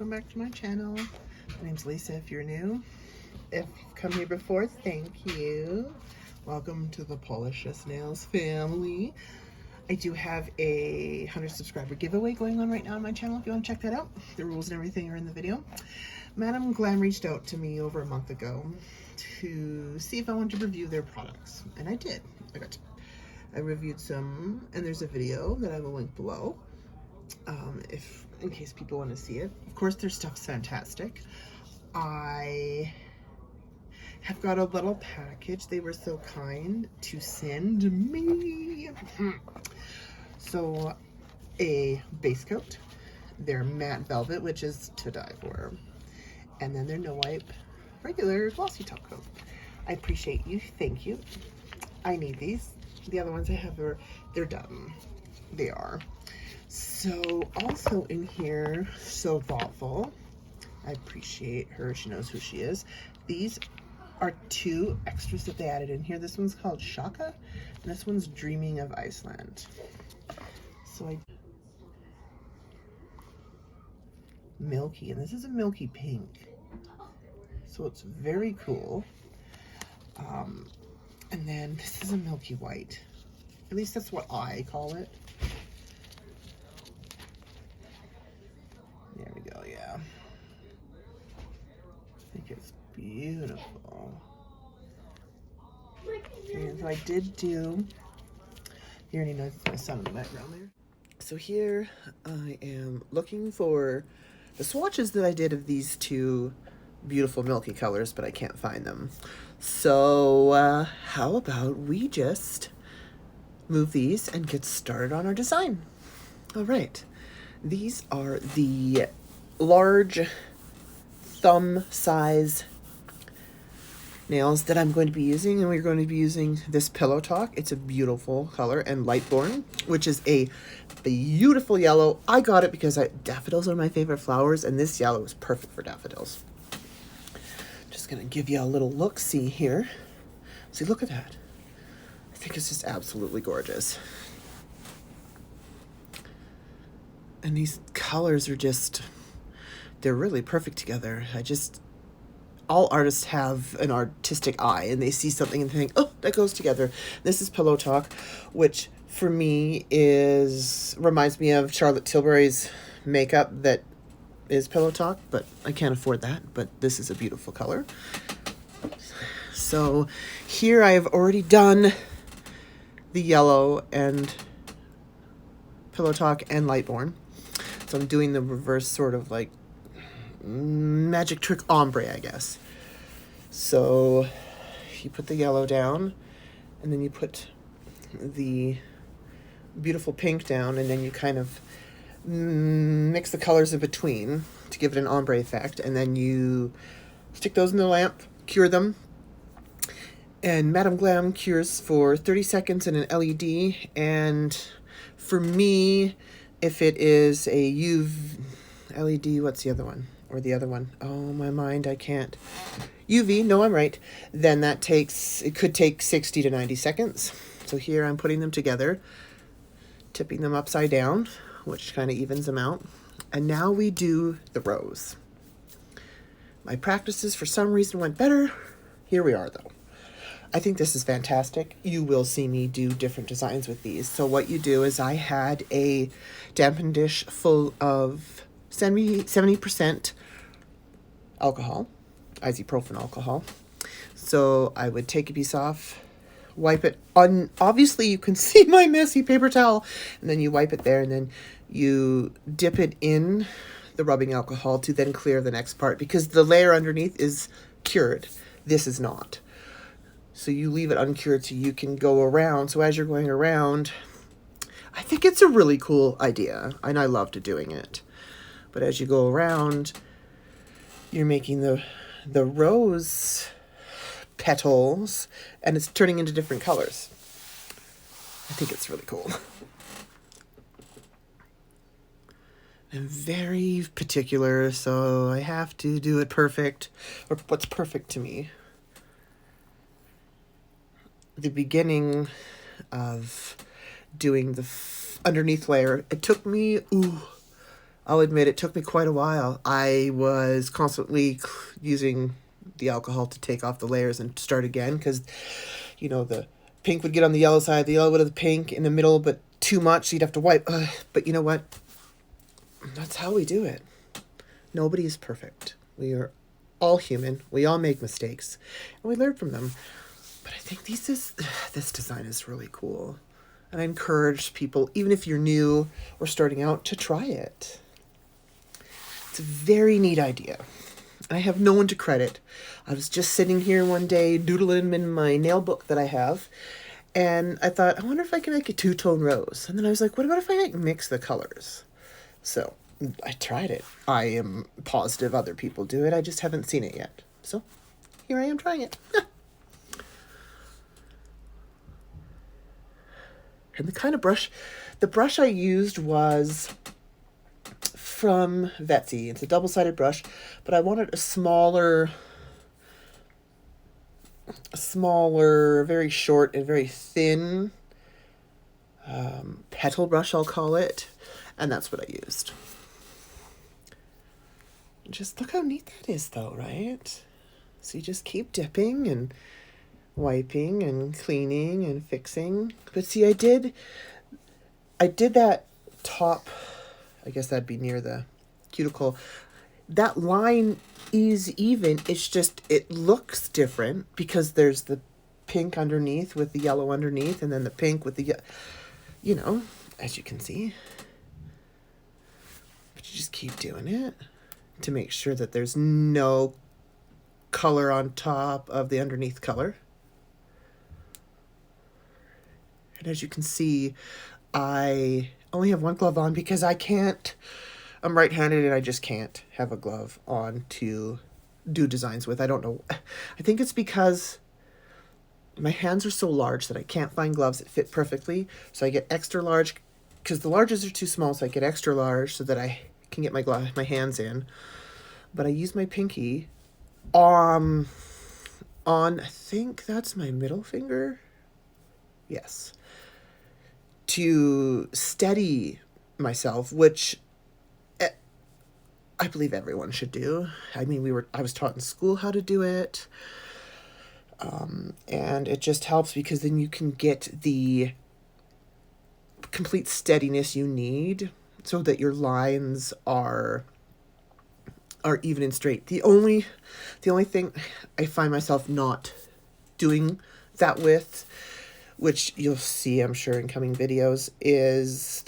welcome back to my channel. My name's Lisa if you're new. If you've come here before, thank you. Welcome to the Polishciousnails family. I do have a 100 subscriber giveaway going on right now on my channel if you want to check that out. The rules and everything are in the video. Madam Glam reached out to me over a month ago to see if I wanted to review their products, and I did. I reviewed some, and there's a video that I will link below in case people want to see it. Of course, their stuff's fantastic. I have got a little package they were so kind to send me. So, a base coat, their matte velvet, which is to die for, and then their no wipe regular glossy top coat. I appreciate you. Thank you. I need these. The other ones I have they're done. They are. So also in here, so thoughtful. I appreciate her. She knows who she is. These are two extras that they added in here. This one's called Shaka, and this one's Dreaming of Iceland. So milky, and this is a milky pink. So it's very cool. And then this is a milky white. At least that's what I call it. There we go, yeah. I think it's beautiful. And so I did do, you already know it's my son in the background there. So here I am looking for the swatches that I did of these two beautiful milky colors, but I can't find them. So how about we just move these and get started on our design. All right, these are the large thumb size nails that I'm going to be using, and we're going to be using this Pillow Talk. It's a beautiful color, and Lightborn, which is a beautiful yellow. I got it because daffodils are my favorite flowers, and this yellow is perfect for daffodils. Just gonna give you a little look-see here. See, look at that. I think it's just absolutely gorgeous. And these colors are just, they're really perfect together. All artists have an artistic eye, and they see something and think, oh, that goes together. This is Pillow Talk, which for me reminds me of Charlotte Tilbury's makeup that is Pillow Talk, but I can't afford that. But this is a beautiful color. So here I have already done the yellow and Pillow Talk and Lightborn. So I'm doing the reverse sort of like magic trick ombre, I guess. So you put the yellow down, and then you put the beautiful pink down, and then you kind of mix the colors in between to give it an ombre effect, and then you stick those in the lamp, cure them. And Madam Glam cures for 30 seconds in an LED, and for me, if it is a UV LED, what's the other one? Or the other one? Oh, my mind, I can't. UV, no, I'm right. Then it could take 60 to 90 seconds. So here I'm putting them together, tipping them upside down, which kind of evens them out. And now we do the rose. My practices for some reason went better. Here we are though. I think this is fantastic. You will see me do different designs with these. So what you do is I had a dampened dish full of 70% alcohol, isopropyl alcohol. So I would take a piece off, wipe it on, obviously you can see my messy paper towel, and then you wipe it there, and then you dip it in the rubbing alcohol to then clear the next part, because the layer underneath is cured. This is not. So you leave it uncured so you can go around. So as you're going around, I think it's a really cool idea, and I loved doing it. But as you go around, you're making the rose petals, and it's turning into different colors. I think it's really cool. I'm very particular, so I have to do it perfect, or what's perfect to me. The beginning of doing the underneath layer, it took me, I'll admit it took me quite a while. I was constantly using the alcohol to take off the layers and start again because, you know, the pink would get on the yellow side, the yellow would have the pink in the middle, but too much, so you'd have to wipe. But you know what? That's how we do it. Nobody is perfect. We are all human. We all make mistakes, and we learn from them. But I think this design is really cool. And I encourage people, even if you're new or starting out, to try it. It's a very neat idea. I have no one to credit. I was just sitting here one day doodling in my nail book that I have, and I thought, I wonder if I can make a two-tone rose. And then I was like, what about if I mix the colors? So I tried it. I am positive other people do it. I just haven't seen it yet. So here I am trying it. And the kind of brush, the brush I used was from Vetsy. It's a double-sided brush, but I wanted a smaller, very short and very thin petal brush, I'll call it. And that's what I used. Just look how neat that is though, right? So you just keep dipping and wiping and cleaning and fixing. But see, I did that top, I guess that'd be near the cuticle. That line is even, it's just, it looks different because there's the pink underneath with the yellow underneath, and then the pink with the, you know, as you can see. But you just keep doing it to make sure that there's no color on top of the underneath color. And as you can see, I only have one glove on because I'm right-handed and I just can't have a glove on to do designs with. I don't know. I think it's because my hands are so large that I can't find gloves that fit perfectly. So I get extra large because the larges are too small. So I get extra large so that I can get my hands in. But I use my pinky on, I think that's my middle finger. Yes. To steady myself, which I believe everyone should do. I mean, I was taught in school how to do it. And it just helps because then you can get the complete steadiness you need so that your lines are even and straight. The only thing I find myself not doing that with, which you'll see, I'm sure, in coming videos, is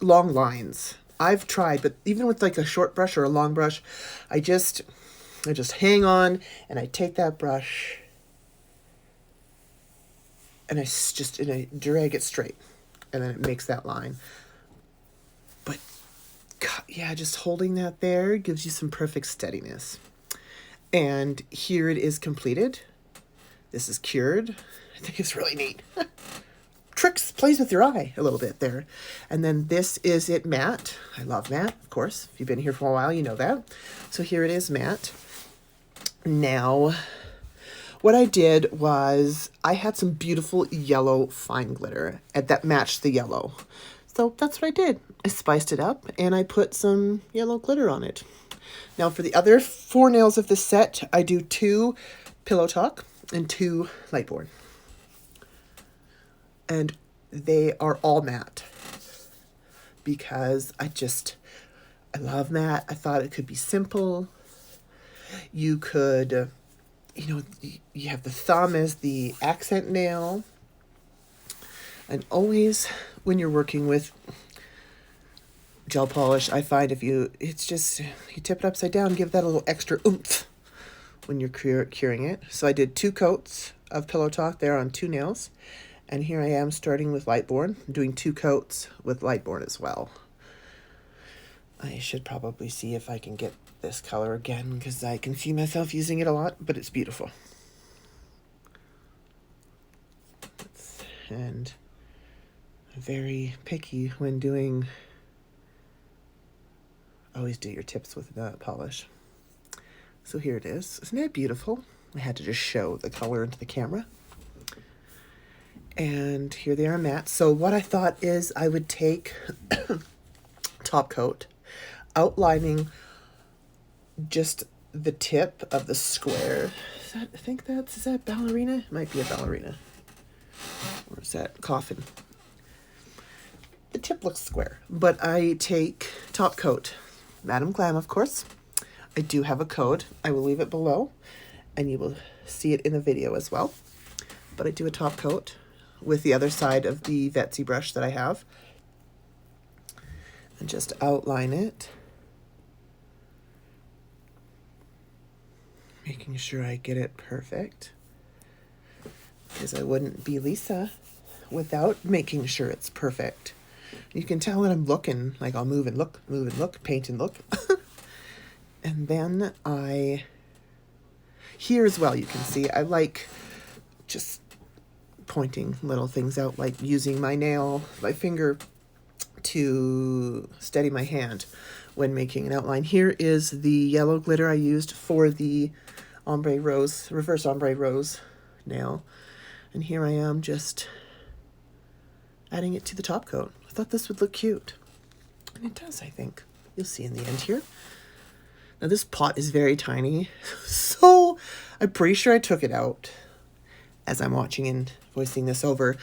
long lines. I've tried, but even with like a short brush or a long brush, I just hang on and I take that brush and I drag it straight, and then it makes that line. But yeah, just holding that there gives you some perfect steadiness. And here it is completed. This is cured. I think it's really neat. Plays with your eye a little bit there. And then this is it matte. I love matte, of course. If you've been here for a while, you know that. So here it is matte. Now, what I did was I had some beautiful yellow fine glitter that matched the yellow. So that's what I did. I spiced it up and I put some yellow glitter on it. Now for the other 4 nails of this set, I do 2 Pillow Talk and 2 Lightborn. And they are all matte because I love matte. I thought it could be simple. You could, you have the thumb as the accent nail. And always when you're working with gel polish, I find you tip it upside down, give that a little extra oomph when you're curing it. So I did 2 coats of Pillow Talk there on 2 nails. And here I am starting with Lightborn, doing 2 coats with Lightborn as well. I should probably see if I can get this color again because I can see myself using it a lot, but it's beautiful. And very picky when doing, always do your tips with polish. So here it is. Isn't it beautiful? I had to just show the color into the camera. And here they are matte. So what I thought is I would take top coat outlining just the tip of the square. Is that ballerina? It might be a ballerina. Or is that coffin? The tip looks square, but I take top coat, Madam Glam, of course. I do have a code. I will leave it below, and you will see it in the video as well. But I do a top coat with the other side of the Vetsy brush that I have, and just outline it, making sure I get it perfect, because I wouldn't be Lisa without making sure it's perfect. You can tell that I'm looking, like I'll move and look, paint and look. And then here as well, you can see, I like just pointing little things out, like using my finger to steady my hand when making an outline. Here is the yellow glitter I used for the reverse ombre rose nail. And here I am just adding it to the top coat. I thought this would look cute. And it does, I think. You'll see in the end here. Now this pot is very tiny, so I'm pretty sure I took it out as I'm watching and voicing this over.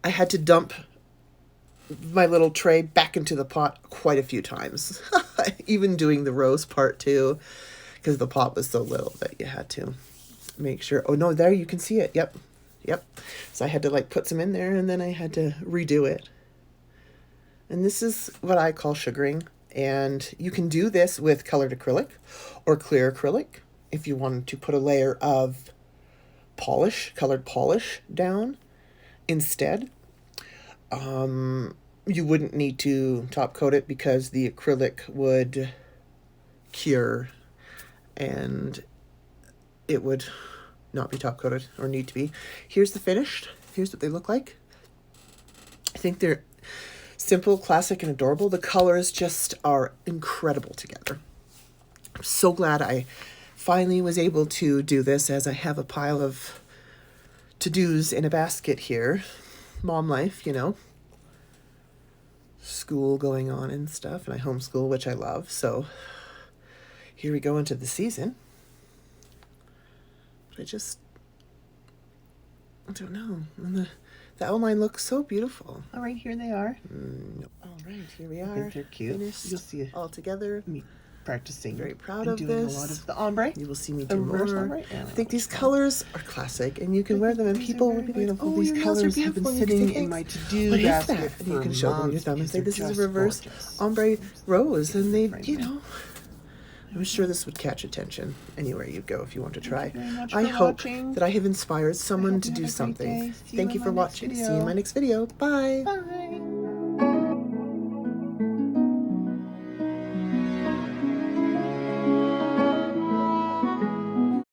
I had to dump my little tray back into the pot quite a few times, even doing the rose part too, because the pot was so little that you had to make sure. Oh no, there you can see it. Yep. So I had to like put some in there, and then I had to redo it. And this is what I call sugaring. And you can do this with colored acrylic or clear acrylic if you wanted to put a layer of colored polish down instead. You wouldn't need to top coat it because the acrylic would cure and it would not be top coated or need to be. Here's the finished. Here's what they look like. I think they're simple, classic, and adorable. The colors just are incredible together. I'm so glad I finally was able to do this, as I have a pile of to-dos in a basket here. Mom life, you know. School going on and stuff, and I homeschool, which I love. So here we go into the season. But I don't know. And the outline looks so beautiful. All right, here they are. All right, here we are. They're cute. Finished. You'll see all together. me practicing. Very proud and of doing this. a lot of the ombre. You will see me do Reverse more. ombre. I think these colors are classic, and you can wear them, and people will be like, beautiful. "Oh, These your nails are colors have beautiful." been And you can sitting say, in my "Thanks. to-do What is basket that?" And you for can show them with your months thumb and say, because "This is a they're reverse just ombre rose," and they, Right you now. know. I'm sure this would catch attention anywhere you go if you want to try. Thank you very much I for hope watching. that I have inspired someone hope to you do have a great something. day. See you Thank in you my for next watching. See video. you in my next video. Bye. Bye.